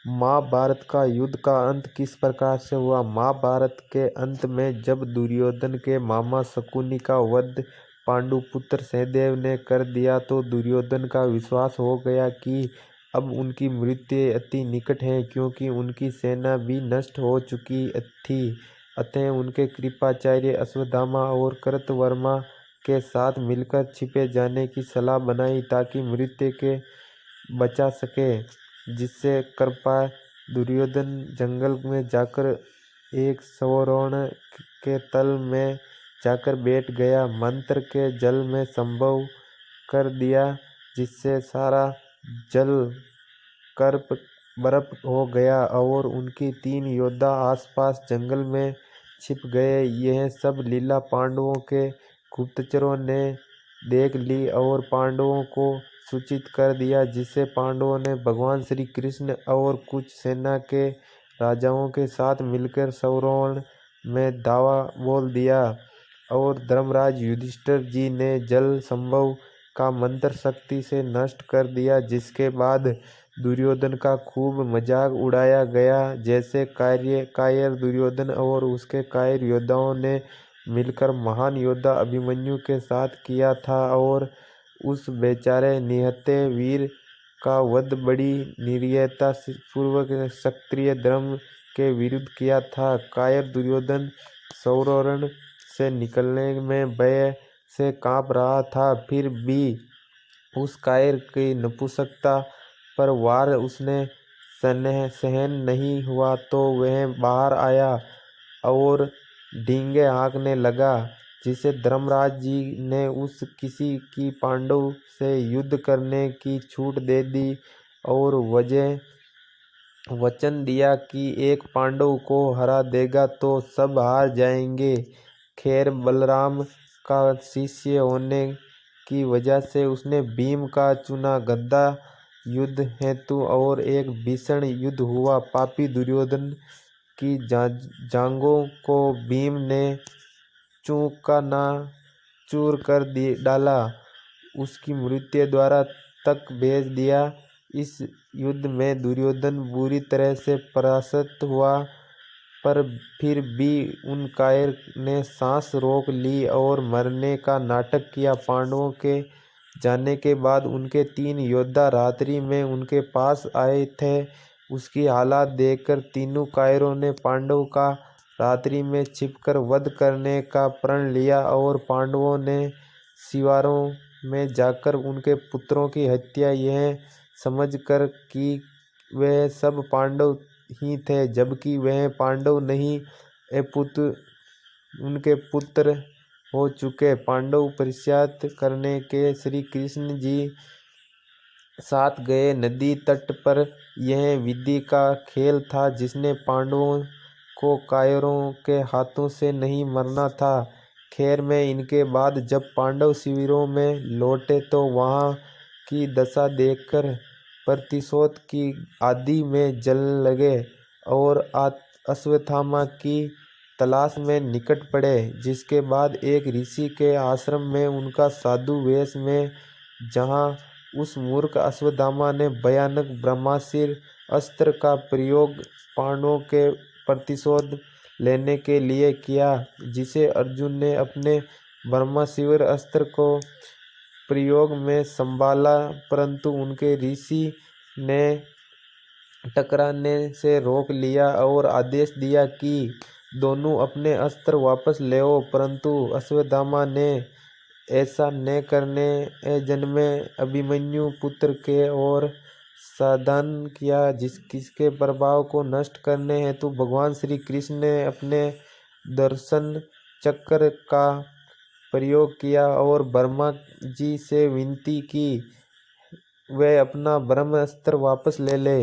महाभारत का युद्ध का अंत किस प्रकार से हुआ। महाभारत के अंत में जब दुर्योधन के मामा शकुनी का वध पांडुपुत्र सहदेव ने कर दिया तो दुर्योधन का विश्वास हो गया कि अब उनकी मृत्यु अति निकट है, क्योंकि उनकी सेना भी नष्ट हो चुकी थी। अतः उनके कृपाचार्य अश्वत्थामा और कृतवर्मा के साथ मिलकर छिपे जाने की सलाह बनाई ताकि मृत्यु के बचा सके। जिससे कृपा दुर्योधन जंगल में जाकर एक सरोवर के तल में जाकर बैठ गया। मंत्र के जल में संभव कर दिया, जिससे सारा जल बर्फ हो गया और उनकी 3 योद्धा आसपास जंगल में छिप गए। यह सब लीला पांडवों के गुप्तचरों ने देख ली और पांडवों को सूचित कर दिया, जिससे पांडवों ने भगवान श्री कृष्ण और कुछ सेना के राजाओं के साथ मिलकर सरोवर में दावा बोल दिया और धर्मराज युधिष्ठिर जी ने जल संभव का मंत्र शक्ति से नष्ट कर दिया। जिसके बाद दुर्योधन का खूब मजाक उड़ाया गया, जैसे कायर दुर्योधन और उसके कायर योद्धाओं ने मिलकर महान योद्धा अभिमन्यु के साथ किया था और उस बेचारे निहत्थे वीर का वध बड़ी निर्दयता पूर्वक क्षत्रिय धर्म के विरुद्ध किया था। कायर दुर्योधन सरोवर से निकलने में भय से कांप रहा था, फिर भी उस कायर की नपुंसकता पर वार उसने सहन नहीं हुआ, तो वह बाहर आया और डींगे हाँकने लगा, जिसे धर्मराज जी ने उस किसी की पांडव से युद्ध करने की छूट दे दी और वचन दिया कि एक पांडव को हरा देगा तो सब हार जाएंगे। खैर बलराम का शिष्य होने की वजह से उसने भीम का चुना गदा युद्ध हेतु और एक भीषण युद्ध हुआ। पापी दुर्योधन की जांघों को भीम ने चूर कर डाला, उसकी मृत्यु द्वारा तक भेज दिया। इस युद्ध में दुर्योधन बुरी तरह से परास्त हुआ, पर फिर भी उन कायर ने सांस रोक ली और मरने का नाटक किया। पांडवों के जाने के बाद उनके 3 योद्धा रात्रि में उनके पास आए थे। उसकी हालत देखकर तीनों कायरों ने पांडव का रात्रि में छिपकर वध करने का प्रण लिया और पांडवों ने शिवारों में जाकर उनके पुत्रों की हत्या यह समझकर की वे सब पांडव ही थे, जबकि वह पांडव नहीं उनके पुत्र हो चुके। पांडव पश्चात करने के श्री कृष्ण जी साथ गए। नदी तट पर यह विधि का खेल था, जिसने पांडवों को कायरों के हाथों से नहीं मरना था। खैर में इनके बाद जब पांडव शिविरों में लौटे तो वहां की दशा देखकर प्रतिशोध की आदि में जलने लगे और अश्वत्थामा की तलाश में निकट पड़े। जिसके बाद एक ऋषि के आश्रम में उनका साधु वेश में, जहां उस मूर्ख अश्वत्थामा ने भयानक ब्रह्मास्त्र अस्त्र का प्रयोग पांडवों के प्रतिशोध लेने के लिए किया, जिसे अर्जुन ने अपने ब्रह्मास्त्र अस्त्र को प्रयोग में संभाला, परंतु उनके ऋषि ने टकराने से रोक लिया और आदेश दिया कि दोनों अपने अस्त्र वापस लेओ। परंतु अश्वत्थामा ने ऐसा न करने जन्मे अभिमन्यु पुत्र के और साधन किया, जिसके प्रभाव को नष्ट करने हेतु भगवान श्री कृष्ण ने अपने दर्शन चक्र का प्रयोग किया और ब्रह्मा जी से विनती की वे अपना ब्रह्मास्त्र वापस ले ले।